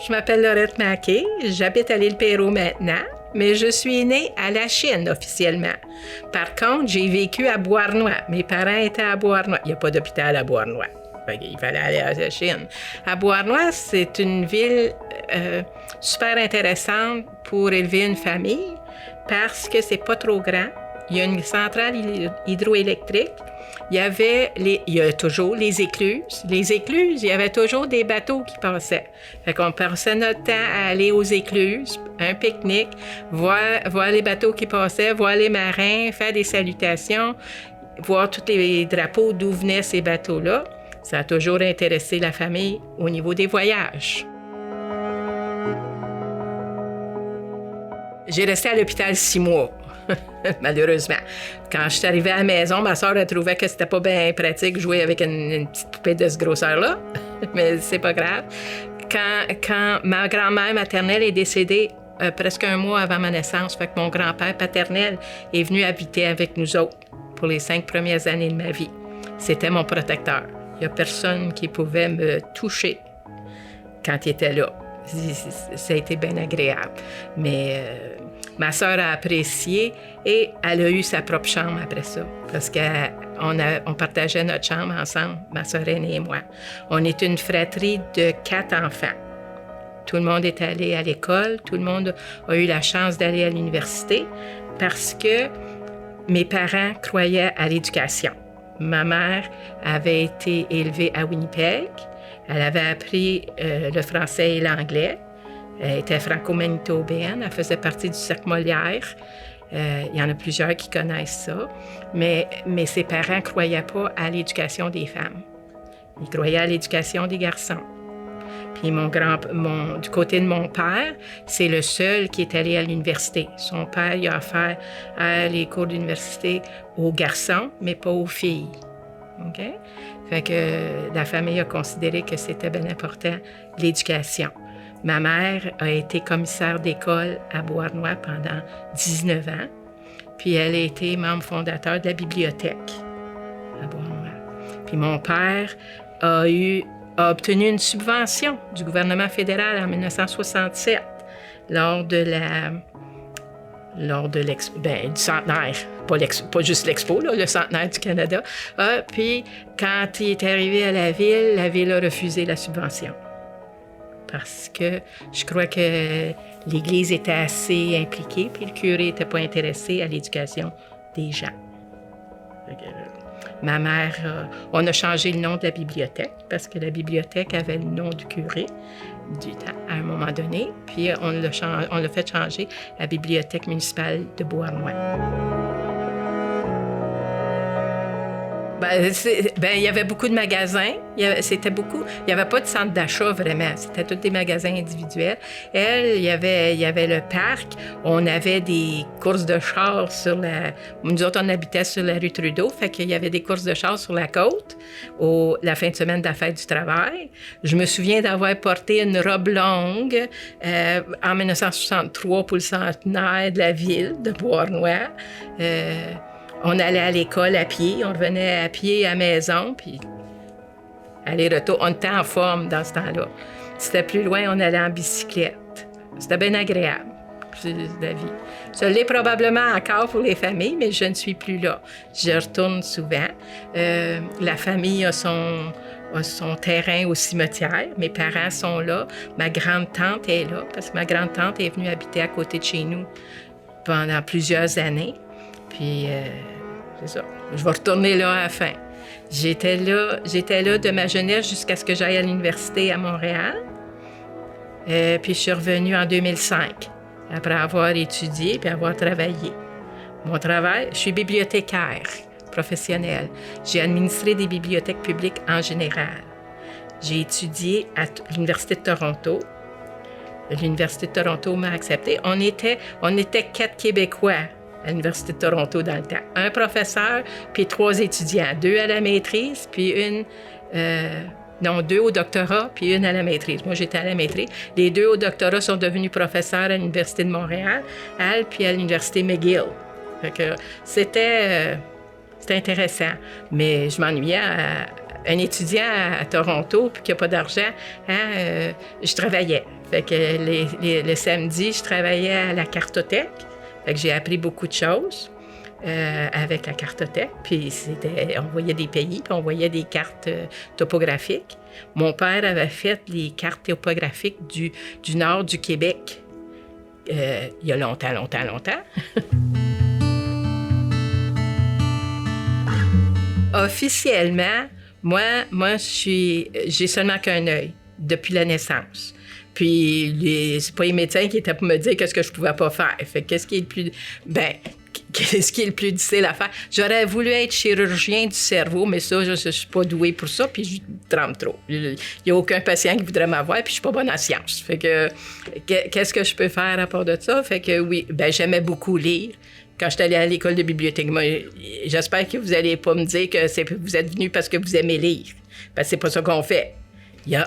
Je m'appelle Laurette Maquet, j'habite à l'île Perrot maintenant, mais je suis née à la Chine officiellement. Par contre, j'ai vécu à Beauharnois. Mes parents étaient à Beauharnois. Il n'y a pas d'hôpital à Beauharnois. Il fallait aller à la Chine. À Beauharnois, c'est une ville super intéressante pour élever une famille parce que c'est pas trop grand. Il y a une centrale hydroélectrique. Il y a toujours les écluses. Les écluses, il y avait toujours des bateaux qui passaient. Fait qu'on passait notre temps à aller aux écluses, un pique-nique, voir les bateaux qui passaient, voir les marins, faire des salutations, voir tous les drapeaux d'où venaient ces bateaux-là. Ça a toujours intéressé la famille au niveau des voyages. J'ai resté à l'hôpital 6 mois. Malheureusement. Quand je suis arrivée à la maison, ma soeur a trouvé que c'était pas bien pratique de jouer avec une petite poupée de ce grosseur-là, mais c'est pas grave. Quand ma grand-mère maternelle est décédée presque un mois avant ma naissance, fait que mon grand-père paternel est venu habiter avec nous autres pour les 5 premières années de ma vie. C'était mon protecteur. Il n'y a personne qui pouvait me toucher quand il était là. Ça a été bien agréable. Mais ma sœur a apprécié et elle a eu sa propre chambre après ça. Parce qu'on partageait notre chambre ensemble, ma sœur aînée et moi. On est une fratrie de 4 enfants. Tout le monde est allé à l'école, tout le monde a eu la chance d'aller à l'université parce que mes parents croyaient à l'éducation. Ma mère avait été élevée à Winnipeg. Elle avait appris le français et l'anglais. Elle était franco-manitobaine. Elle faisait partie du Cercle Molière. Il y en a plusieurs qui connaissent ça. Mais ses parents ne croyaient pas à l'éducation des femmes. Ils croyaient à l'éducation des garçons. Puis du côté de mon père, c'est le seul qui est allé à l'université. Son père, il a offert les cours d'université aux garçons, mais pas aux filles. OK? Fait que la famille a considéré que c'était bien important, l'éducation. Ma mère a été commissaire d'école à Beauharnois pendant 19 ans, puis elle a été membre fondateur de la bibliothèque à Beauharnois. Puis mon père a obtenu une subvention du gouvernement fédéral en 1967 lors du centenaire, pas juste l'expo, là, le centenaire du Canada. Puis quand il est arrivé à la ville a refusé la subvention. Parce que je crois que l'Église était assez impliquée, puis le curé n'était pas intéressé à l'éducation des gens. Ma mère, on a changé le nom de la bibliothèque parce que la bibliothèque avait le nom du curé à un moment donné, puis on l'a fait changer à la bibliothèque municipale de Beauharnois. Il y avait beaucoup de magasins. Il n'y avait pas de centre d'achat vraiment. C'était tous des magasins individuels. Il y avait le parc. On avait des courses de chars Nous autres, on habitait sur la rue Trudeau. Fait qu'il y avait des courses de chars sur la côte la fin de semaine de la fête du travail. Je me souviens d'avoir porté une robe longue en 1963 pour le centenaire de la ville de Beauharnois. On allait à l'école à pied, on revenait à pied à la maison, puis aller-retour. On était en forme dans ce temps-là. Si c'était plus loin, on allait en bicyclette. C'était bien agréable, la vie. Ça l'est probablement encore pour les familles, mais je ne suis plus là. Je retourne souvent. La famille a son terrain au cimetière. Mes parents sont là. Ma grande-tante est là, parce que ma grande-tante est venue habiter à côté de chez nous pendant plusieurs années. Puis, c'est ça. Je vais retourner là à la fin. J'étais là de ma jeunesse jusqu'à ce que j'aille à l'université à Montréal. Puis, je suis revenue en 2005, après avoir étudié puis avoir travaillé. Mon travail, je suis bibliothécaire professionnelle. J'ai administré des bibliothèques publiques en général. J'ai étudié à l'Université de Toronto. L'Université de Toronto m'a accepté. On était 4 Québécois à l'Université de Toronto dans le temps. Un professeur, puis 3 étudiants. 2 à la maîtrise, puis 2 au doctorat, puis 1 à la maîtrise. Moi, j'étais à la maîtrise. Les 2 au doctorat sont devenus professeurs à l'Université de Montréal, puis à l'Université McGill. Fait que c'était intéressant. Mais je m'ennuyais un étudiant à Toronto, puis qui n'a pas d'argent, je travaillais. Fait que le samedi, je travaillais à la cartothèque. Fait que j'ai appris beaucoup de choses avec la cartothèque. Puis on voyait des pays, puis on voyait des cartes topographiques. Mon père avait fait les cartes topographiques du nord du Québec il y a longtemps. Officiellement, moi j'ai seulement qu'un œil depuis la naissance. Puis c'est pas les médecins qui étaient pour me dire qu'est-ce que je pouvais pas faire. Fait qu'est-ce qui est le plus difficile à faire? J'aurais voulu être chirurgien du cerveau, mais ça, je suis pas douée pour ça, puis je tremble trop. Il y a aucun patient qui voudrait m'avoir, puis je suis pas bonne en sciences. Fait que qu'est-ce que je peux faire à part de ça? Fait que oui, j'aimais beaucoup lire. Quand je suis allée à l'école de bibliothèque, moi, j'espère que vous allez pas me dire que vous êtes venu parce que vous aimez lire. Parce que c'est pas ça qu'on fait.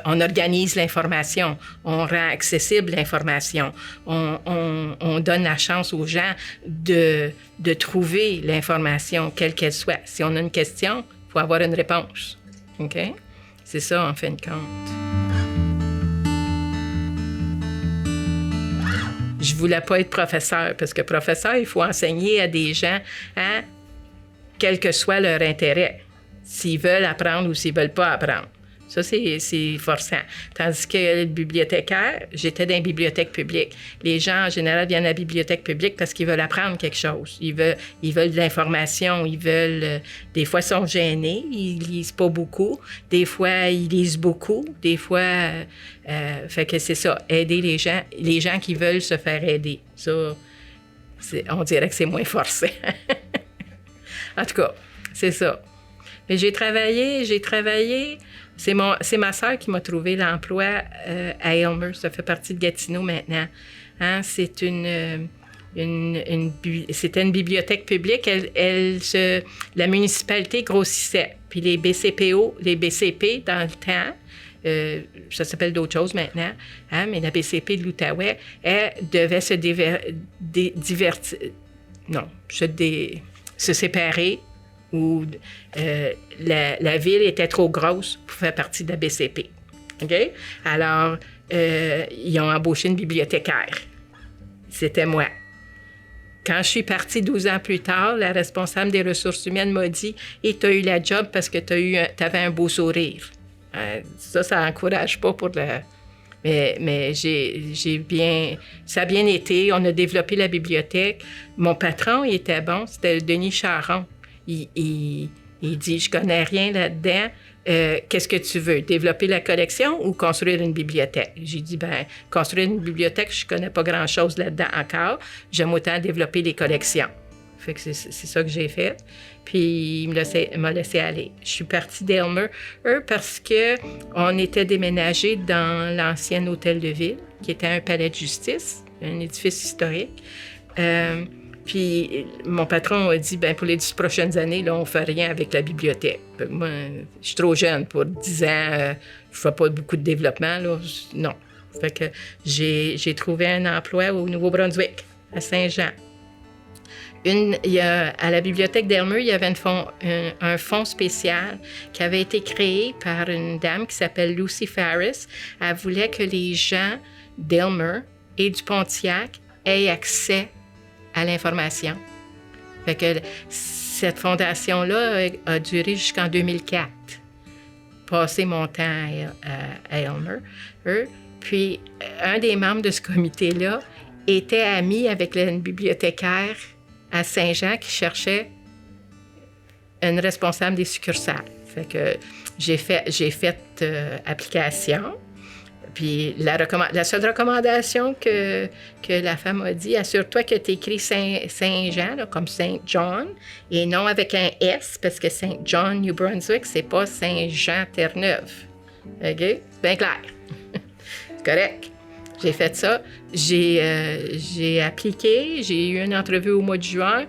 On organise l'information, on rend accessible l'information, on donne la chance aux gens de trouver l'information, quelle qu'elle soit. Si on a une question, il faut avoir une réponse. OK? C'est ça, en fin de compte. Je voulais pas être professeur, parce que professeur, il faut enseigner à des gens, quel que soit leur intérêt, s'ils veulent apprendre ou s'ils veulent pas apprendre. Ça, c'est forçant. Tandis que le bibliothécaire, j'étais dans une bibliothèque publique. Les gens, en général, viennent à la bibliothèque publique parce qu'ils veulent apprendre quelque chose. Ils veulent de l'information. Des fois, ils sont gênés. Ils lisent pas beaucoup. Des fois, ils lisent beaucoup. Des fois, fait que c'est ça. Aider les gens qui veulent se faire aider. Ça, on dirait que c'est moins forcé. En tout cas, c'est ça. Mais j'ai travaillé. C'est ma sœur qui m'a trouvé l'emploi à Aylmer. Ça fait partie de Gatineau maintenant. C'était une bibliothèque publique. La municipalité grossissait. Puis les BCP dans le temps, ça s'appelle d'autres choses maintenant, mais la BCP de l'Outaouais, elle devait se séparer où la ville était trop grosse pour faire partie de la BCP. OK? Alors, ils ont embauché une bibliothécaire. C'était moi. Quand je suis partie 12 ans plus tard, la responsable des ressources humaines m'a dit « Et tu as eu la job parce que tu avais un beau sourire. Ça n'encourage pas pour le... Mais ça a bien été. On a développé la bibliothèque. Mon patron, il était bon. C'était Denis Charon. Il dit, je connais rien là-dedans, qu'est-ce que tu veux, développer la collection ou construire une bibliothèque? J'ai dit, construire une bibliothèque, je connais pas grand-chose là-dedans encore, j'aime autant développer les collections. Fait que c'est ça que j'ai fait. Puis il m'a laissé aller. Je suis partie d'Aylmer parce qu'on était déménagés dans l'ancien hôtel de ville, qui était un palais de justice, un édifice historique. Puis mon patron a dit, pour les 10 prochaines années, là, on ne fait rien avec la bibliothèque. Moi, je suis trop jeune pour 10 ans, je ne fais pas beaucoup de développement. Là. Non. Fait que j'ai trouvé un emploi au Nouveau-Brunswick, à Saint-Jean. À la bibliothèque d'Aylmer, il y avait un fonds spécial qui avait été créé par une dame qui s'appelle Lucy Farris. Elle voulait que les gens d'Aylmer et du Pontiac aient accès à l'information. Fait que cette fondation-là a duré jusqu'en 2004. Passé mon temps à Aylmer. Puis, un des membres de ce comité-là était ami avec une bibliothécaire à Saint-Jean qui cherchait une responsable des succursales. Fait que j'ai fait application. Puis la seule recommandation que la femme a dit, assure-toi que tu écris Saint-Jean, là, comme Saint-John, et non avec un S, parce que Saint-John, New Brunswick, c'est pas Saint-Jean-Terre-Neuve. OK? C'est bien clair. C'est correct. J'ai fait ça. J'ai appliqué. J'ai eu une entrevue au mois de juin.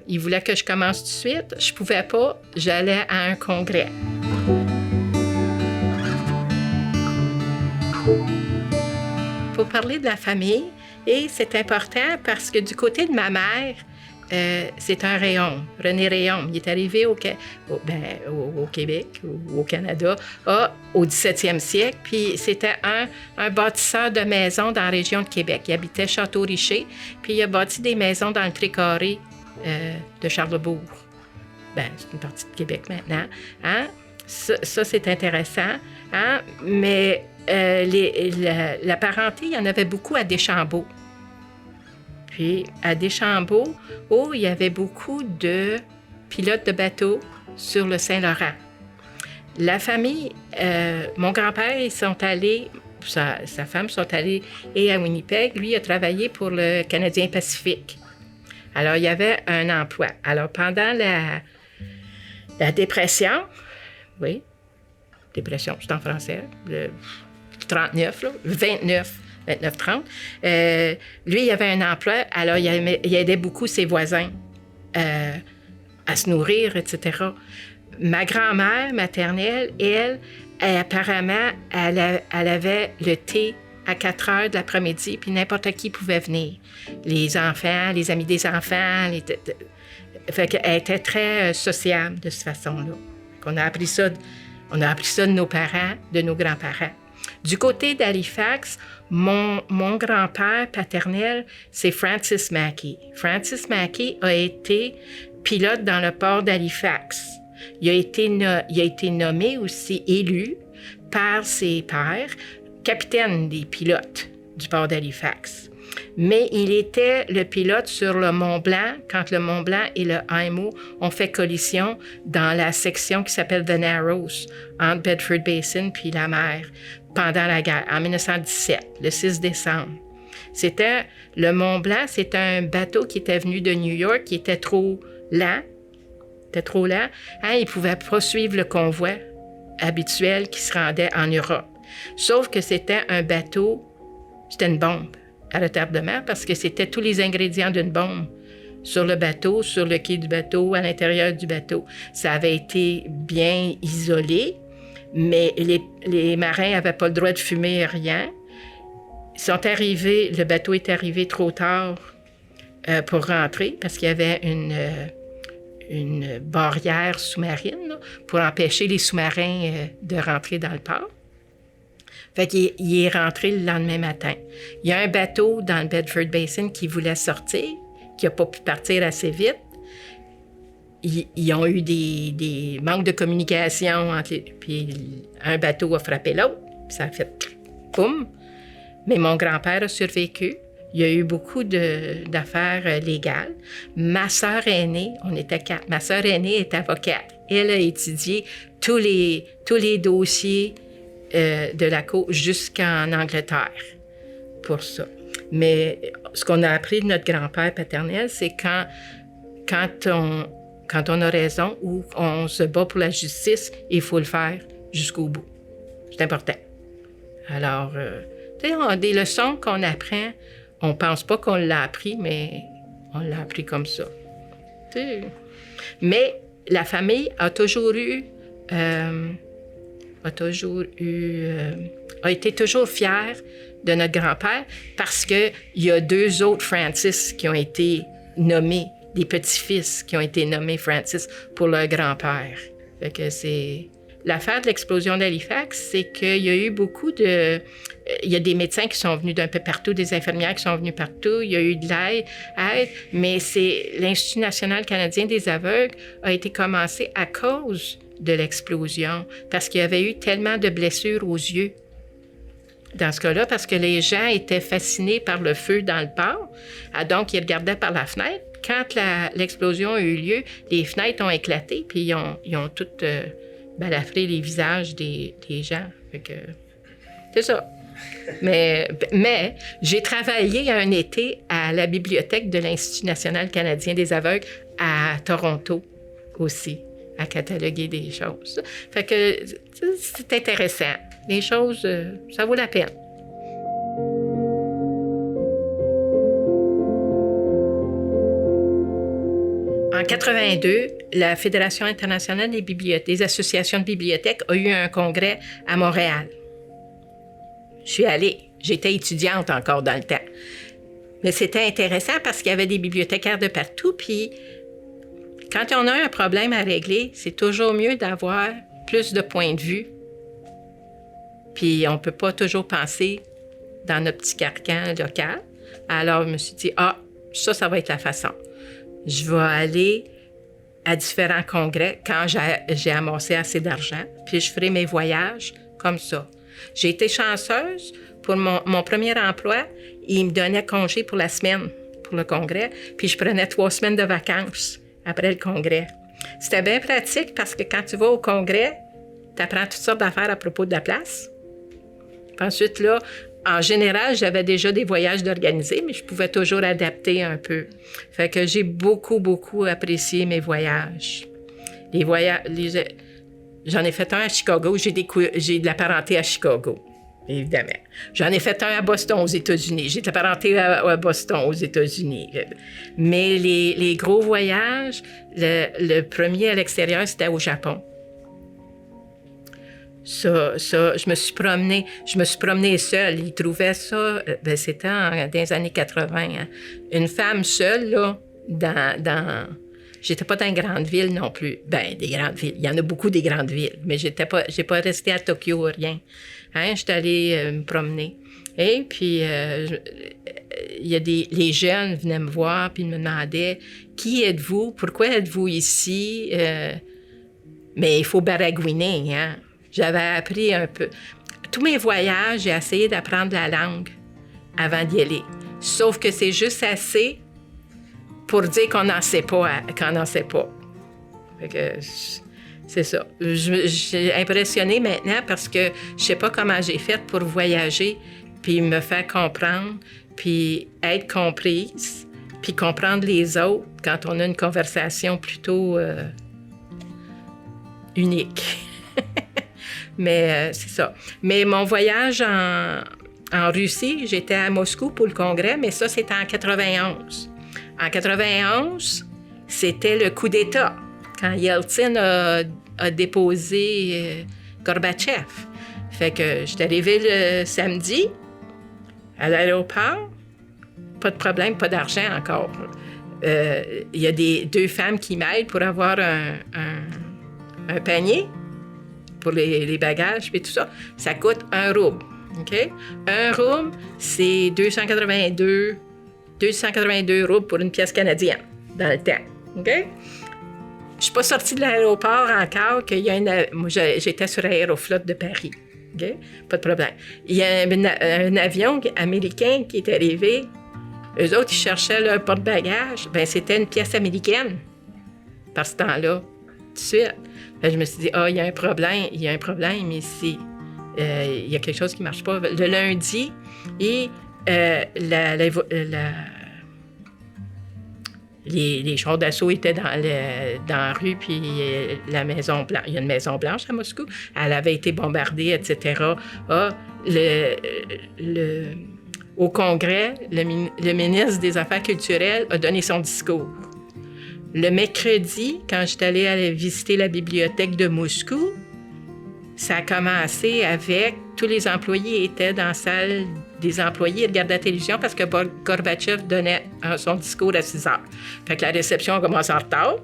Il voulait que je commence tout de suite. Je pouvais pas. J'allais à un congrès. Il faut parler de la famille et c'est important parce que du côté de ma mère, c'est un Réaume, René Réaume. Il est arrivé au Québec ou au Canada au 17e siècle, puis c'était un bâtisseur de maisons dans la région de Québec. Il habitait Château-Richer, puis il a bâti des maisons dans le Tré-Carré de Charlesbourg. C'est une partie de Québec maintenant. Hein? Ça, c'est intéressant. Hein? Mais la parenté, il y en avait beaucoup à Deschambault. Puis, à Deschambault, il y avait beaucoup de pilotes de bateaux sur le Saint-Laurent. La famille, mon grand-père, ils sont allés, sa femme sont allés à Winnipeg. Lui, il a travaillé pour le Canadien Pacifique. Alors, il y avait un emploi. Alors, pendant la dépression, oui, dépression, c'est en français, le 39, là, 29-30. Lui, il avait un emploi, alors il aidait beaucoup ses voisins à se nourrir, etc. Ma grand-mère maternelle, elle apparemment, elle avait le thé à 4 heures de l'après-midi, puis n'importe qui pouvait venir. Les enfants, les amis des enfants. Fait qu'elle était très sociable de cette façon-là. On a appris ça de nos parents, de nos grands-parents. Du côté d'Halifax, mon grand-père paternel, c'est Francis Mackey. Francis Mackey a été pilote dans le port d'Halifax. Il a été nommé aussi, élu par ses pairs, capitaine des pilotes du port d'Halifax. Mais il était le pilote sur le Mont-Blanc quand le Mont-Blanc et le IMO ont fait collision dans la section qui s'appelle The Narrows, entre Bedford Basin puis la mer, pendant la guerre, en 1917, le 6 décembre. Le Mont-Blanc, c'était un bateau qui était venu de New York, qui était trop lent. Hein, il pouvait pas suivre le convoi habituel qui se rendait en Europe. Sauf que c'était un bateau, c'était une bombe à retardement parce que c'était tous les ingrédients d'une bombe sur le bateau, sur le quai du bateau, à l'intérieur du bateau. Ça avait été bien isolé, mais les marins n'avaient pas le droit de fumer rien. Le bateau est arrivé trop tard pour rentrer parce qu'il y avait une barrière sous-marine là, pour empêcher les sous-marins de rentrer dans le port. Fait qu'il est rentré le lendemain matin. Il y a un bateau dans le Bedford Basin qui voulait sortir, qui n'a pas pu partir assez vite. Ils ont eu des manques de communication puis un bateau a frappé l'autre, puis ça a fait boum. Mais mon grand-père a survécu. Il y a eu beaucoup d'affaires légales. Ma sœur aînée, on était 4. Ma sœur aînée est avocate. Elle a étudié tous les dossiers de la Cour jusqu'en Angleterre pour ça. Mais ce qu'on a appris de notre grand-père paternel, c'est quand on a raison ou on se bat pour la justice, il faut le faire jusqu'au bout. C'est important. Alors, tu sais, on a des leçons qu'on apprend. On pense pas qu'on l'a appris, mais on l'a appris comme ça. T'sais. Mais la famille a été toujours fière de notre grand-père parce qu'il y a 2 autres Francis qui ont été nommés, des petits-fils qui ont été nommés Francis pour leur grand-père. Fait que c'est... L'affaire de l'explosion d'Halifax, c'est qu'il y a eu il y a des médecins qui sont venus d'un peu partout, des infirmières qui sont venues partout, il y a eu de l'aide, mais l'Institut national canadien des aveugles a été commencé à cause de l'explosion, parce qu'il y avait eu tellement de blessures aux yeux dans ce cas-là, parce que les gens étaient fascinés par le feu dans le port, donc ils regardaient par la fenêtre. Quand l'explosion a eu lieu, les fenêtres ont éclaté, puis ils ont toutes balafré les visages des gens. Fait que, c'est ça. Mais j'ai travaillé un été à la bibliothèque de l'Institut national canadien des aveugles à Toronto aussi, à cataloguer des choses. Fait que c'est intéressant. Les choses, ça vaut la peine. En 82, la Fédération internationale des associations de bibliothèques a eu un congrès à Montréal. Je suis allée. J'étais étudiante encore dans le temps. Mais c'était intéressant parce qu'il y avait des bibliothécaires de partout. Puis, quand on a un problème à régler, c'est toujours mieux d'avoir plus de points de vue. Puis, on ne peut pas toujours penser dans notre petit carcan local. Alors, je me suis dit, ça va être la façon. Je vais aller à différents congrès quand j'ai amassé assez d'argent, puis je ferai mes voyages comme ça. J'ai été chanceuse pour mon premier emploi. Il me donnait congé pour la semaine pour le congrès, puis je prenais 3 semaines de vacances après le congrès. C'était bien pratique parce que quand tu vas au congrès, tu apprends toutes sortes d'affaires à propos de la place. Puis ensuite, là, en général, j'avais déjà des voyages d'organiser, mais je pouvais toujours adapter un peu. Fait que j'ai beaucoup, beaucoup apprécié mes voyages. J'en ai fait un à Chicago. J'ai de la parenté à Chicago, évidemment. J'en ai fait un à Boston, aux États-Unis. J'ai de la parenté à Boston, aux États-Unis. Mais les gros voyages, le premier à l'extérieur, c'était au Japon. Ça, je me suis promenée seule. Ils trouvaient ça, c'était dans les années 80. Hein. Une femme seule, là, j'étais pas dans une grande ville non plus. Des grandes villes. Il y en a beaucoup des grandes villes, mais j'ai pas resté à Tokyo, rien. Hein, j'étais allée me promener. Et puis, les jeunes venaient me voir puis me demandaient « Qui êtes-vous? Pourquoi êtes-vous ici? » Mais il faut baragouiner, hein. J'avais appris un peu. Tous mes voyages, j'ai essayé d'apprendre la langue avant d'y aller. Sauf que c'est juste assez pour dire qu'on n'en sait pas. Fait que c'est ça. Je suis impressionnée maintenant parce que je sais pas comment j'ai fait pour voyager, puis me faire comprendre, puis être comprise, puis comprendre les autres quand on a une conversation plutôt unique. Mais c'est ça. Mais mon voyage en Russie, j'étais à Moscou pour le congrès, mais ça, c'était en 91. En 91, c'était le coup d'État, quand Yeltsin a déposé Gorbatchev. Fait que j'étais arrivée le samedi à l'aéroport. Pas de problème, pas d'argent encore. Il y a 2 femmes qui m'aident pour avoir un panier pour les bagages et tout ça. Ça coûte 1 rouble. OK? 1 rouble, c'est 282 roubles pour une pièce canadienne dans le temps. OK? Je suis pas sortie de l'aéroport encore, moi, j'étais sur Aéroflot de Paris. OK? Pas de problème. Il y a un avion américain qui est arrivé. Eux autres, ils cherchaient leur porte-bagages. C'était une pièce américaine par ce temps-là, tout de suite. Je me suis dit, il y a un problème ici. Il y a quelque chose qui ne marche pas. Le lundi, et les chars d'assaut étaient dans la rue, puis la Maison Blanche, il y a une Maison Blanche à Moscou, elle avait été bombardée, etc. Au Congrès, le ministre des Affaires culturelles a donné son discours. Le mercredi, quand j'étais allée aller visiter la bibliothèque de Moscou, ça a commencé avec tous les employés étaient dans la salle des employés et regardaient la télévision parce que Gorbatchev donnait son discours à 6 heures. Fait que la réception a commencé en retard,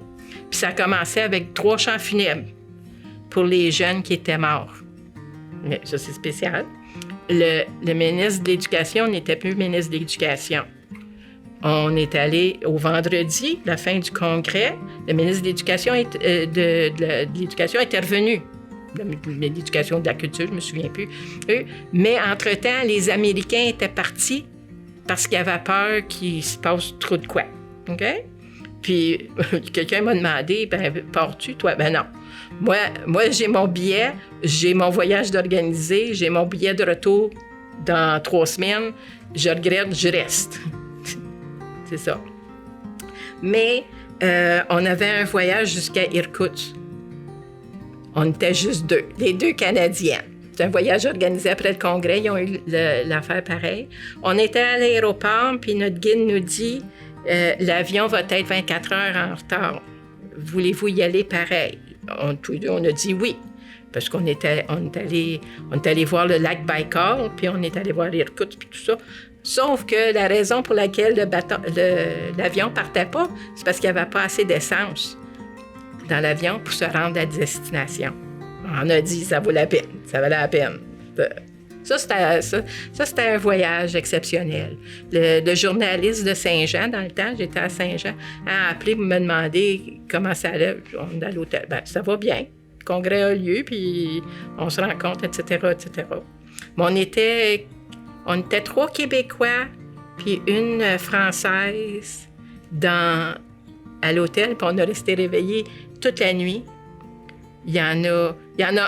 puis ça a commencé avec 3 chants funèbres pour les jeunes qui étaient morts. Mais ça, c'est spécial. Le ministre de l'Éducation n'était plus ministre de l'Éducation. On est allé au vendredi, la fin du congrès. Le ministre de l'Éducation de l'Éducation était revenu. De l'Éducation de la culture, je ne me souviens plus. Mais entre-temps, les Américains étaient partis parce qu'ils avaient peur qu'il se passe trop de quoi. OK? Puis quelqu'un m'a demandé, pars-tu, toi? Non. Moi, j'ai mon billet, j'ai mon voyage d'organiser, j'ai mon billet de retour dans 3 semaines. Je regrette, je reste. C'est ça. Mais on avait un voyage jusqu'à Irkoutsk. On était juste 2, les 2 Canadiens. C'est un voyage organisé après le congrès. Ils ont eu l'affaire pareille. On était à l'aéroport, puis notre guide nous dit l'avion va être 24 heures en retard. Voulez-vous y aller pareil? Tous les 2, on a dit oui. Parce qu'on est allé voir le lac Baïkal, puis on est allé voir Irkoutsk, puis tout ça. Sauf que la raison pour laquelle l'avion ne partait pas, c'est parce qu'il n'y avait pas assez d'essence dans l'avion pour se rendre à destination. On a dit ça vaut la peine, ça valait la peine. Ça, c'était un voyage exceptionnel. Le journaliste de Saint-Jean, dans le temps, j'étais à Saint-Jean, a appelé pour me demander comment ça allait. On est à l'hôtel. Ben, ça va bien. Le congrès a lieu, puis on se rencontre, etc., etc. Mais on était 3 Québécois, puis une Française à l'hôtel, puis on a resté réveillés toute la nuit. Il y en a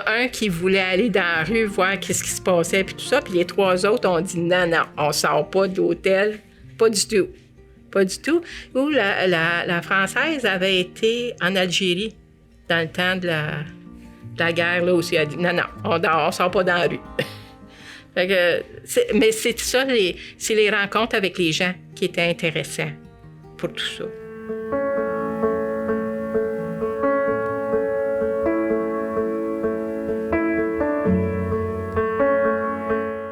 un qui voulait aller dans la rue voir qu'est-ce qui se passait, puis tout ça. Puis les 3 autres ont dit non, on sort pas de l'hôtel. Pas du tout. Pas du tout. Ou la Française avait été en Algérie dans le temps de la guerre, là aussi. Elle a dit non, on sort pas dans la rue. Fait que, mais c'est ça, c'est les rencontres avec les gens qui étaient intéressants pour tout ça.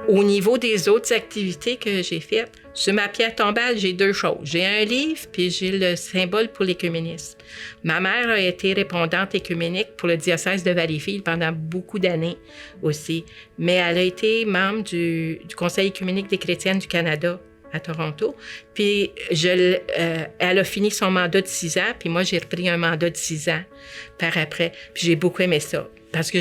Au niveau des autres activités que j'ai faites, sur ma pierre tombale, j'ai 2 choses. J'ai un livre, puis j'ai le symbole pour l'écuménisme. Ma mère a été répondante écuménique pour le diocèse de Valleyfield pendant beaucoup d'années aussi. Mais elle a été membre du Conseil écuménique des chrétiennes du Canada à Toronto. Puis elle a fini son mandat de 6 ans, puis moi, j'ai repris un mandat de 6 ans par après. Puis j'ai beaucoup aimé ça. Parce que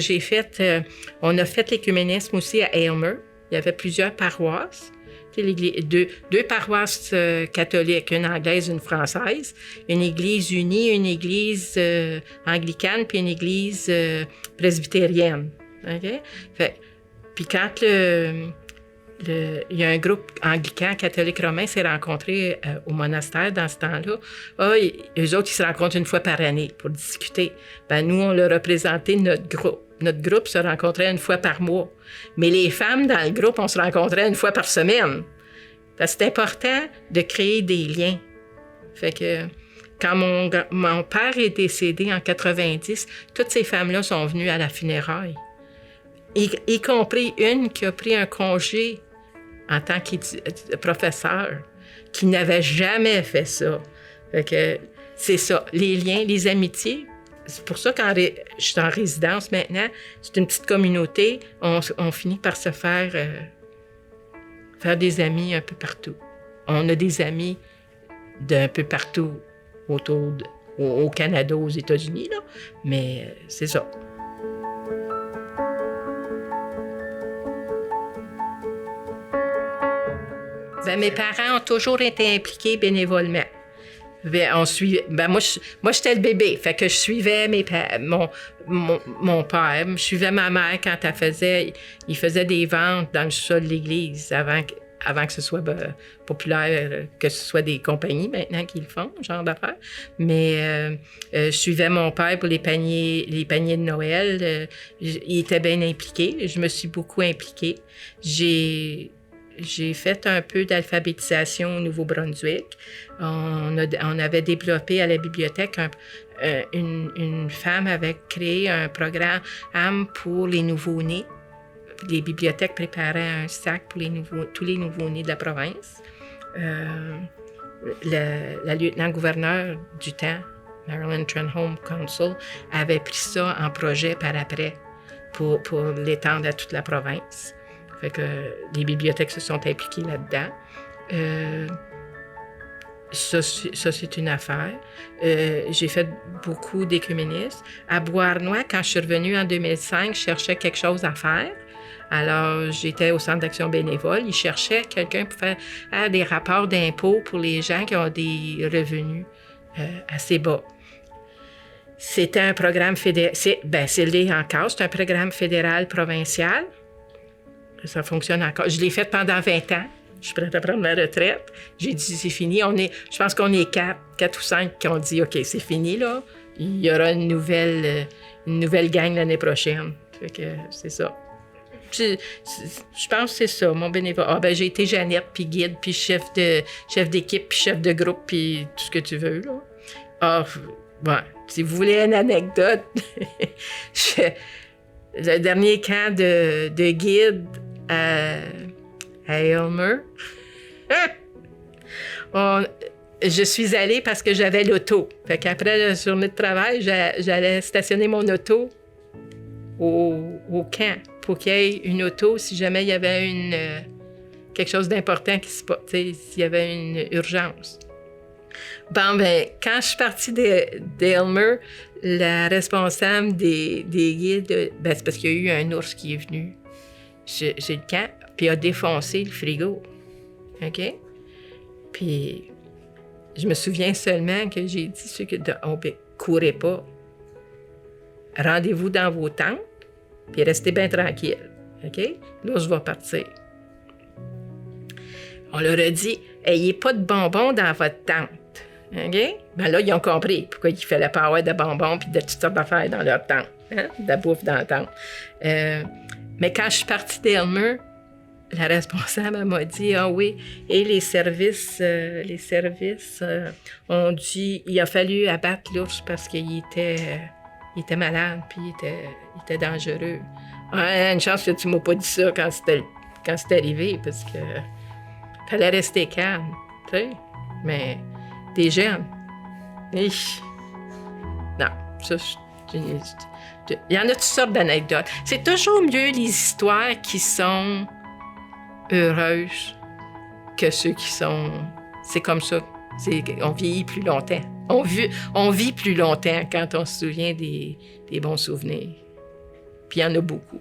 on a fait l'écuménisme aussi à Aylmer. Il y avait plusieurs paroisses, deux paroisses catholiques, une anglaise, une française, une église unie, une église anglicane, puis une église presbytérienne. Okay? Puis quand il y a un groupe anglican catholique romain s'est rencontré au monastère dans ce temps-là, eux autres, ils se rencontrent une fois par année pour discuter. Ben, nous, on leur a présenté notre groupe. Notre groupe se rencontrait une fois par mois. Mais les femmes dans le groupe, on se rencontrait une fois par semaine. Parce que c'est important de créer des liens. Fait que quand mon père est décédé en 90, toutes ces femmes-là sont venues à la funéraille. Y compris une qui a pris un congé en tant que professeur, qui n'avait jamais fait ça. Fait que c'est ça, les liens, les amitiés. C'est pour ça, quand je suis en résidence maintenant, c'est une petite communauté, on finit par se faire des amis un peu partout. On a des amis d'un peu partout au Canada, aux États-Unis, là, mais c'est ça. Ben, mes parents ont toujours été impliqués bénévolement. Moi, j'étais le bébé, fait que je suivais mon père, je suivais ma mère quand il faisait des ventes dans le sol de l'église avant que ce soit populaire, que ce soit des compagnies maintenant qui le font, genre d'affaires. Mais je suivais mon père pour les paniers de Noël. Il était bien impliqué. Je me suis beaucoup impliquée. J'ai fait un peu d'alphabétisation au Nouveau-Brunswick. On avait développé à la bibliothèque une femme avait créé un programme pour les nouveau-nés. Les bibliothèques préparaient un sac pour tous les nouveau-nés de la province. La lieutenant-gouverneur du temps, Maryland Trenholm Council, avait pris ça en projet par après pour l'étendre à toute la province. Fait que les bibliothèques se sont impliquées là-dedans. Ça, c'est une affaire. J'ai fait beaucoup d'écuménisme. À Beauharnois, quand je suis revenue en 2005, je cherchais quelque chose à faire. Alors, j'étais au Centre d'action bénévole. Ils cherchaient quelqu'un pour faire des rapports d'impôts pour les gens qui ont des revenus assez bas. C'était un programme fédéral. C'est l'est encore. C'est un programme fédéral-provincial. Ça fonctionne encore. Je l'ai fait pendant 20 ans. Je suis prête à prendre ma retraite. J'ai dit, c'est fini. Je pense qu'on est 4 ou 5 qui ont dit, OK, c'est fini, là. Il y aura une nouvelle gang l'année prochaine. Fait que c'est ça. Je pense que c'est ça, mon bénévolat. J'ai été Jeannette, puis guide, puis chef d'équipe, puis chef de groupe, puis tout ce que tu veux, là. Si vous voulez une anecdote, le dernier camp de guide à Aylmer, Je suis allée parce que j'avais l'auto. Fait qu'après la journée de travail, j'allais stationner mon auto au camp pour qu'il y ait une auto si jamais il y avait quelque chose d'important qui se passe, s'il y avait une urgence. Bon, ben, quand je suis partie d'Aylmer, la responsable des guides, ben, c'est parce qu'il y a eu un ours qui est venu chez le camp, puis a défoncé le frigo. OK? Puis, je me souviens seulement que j'ai dit ceux que courez pas. Rendez-vous dans vos tentes, puis restez bien tranquille. OK? L'ours va partir. On leur a dit, ayez pas de bonbons dans votre tente. OK? Ben là, ils ont compris pourquoi il fallait pas avoir de bonbons puis de toutes sortes d'affaires dans leur tente. Hein? De la bouffe dans la tente. Mais quand je suis partie d'Aylmer, la responsable m'a dit, ah oui, et les services ont dit, il a fallu abattre l'ours parce qu'il était malade puis il était dangereux. Ah, une chance que tu m'as pas dit ça quand c'est arrivé parce que fallait rester calme, tu sais. Mais des jeunes, non, ça, il y en a toutes sortes d'anecdotes. C'est toujours mieux les histoires qui sont heureuses que ceux qui sont... C'est comme ça. On vieillit plus longtemps. On vit plus longtemps quand on se souvient des bons souvenirs. Puis il y en a beaucoup.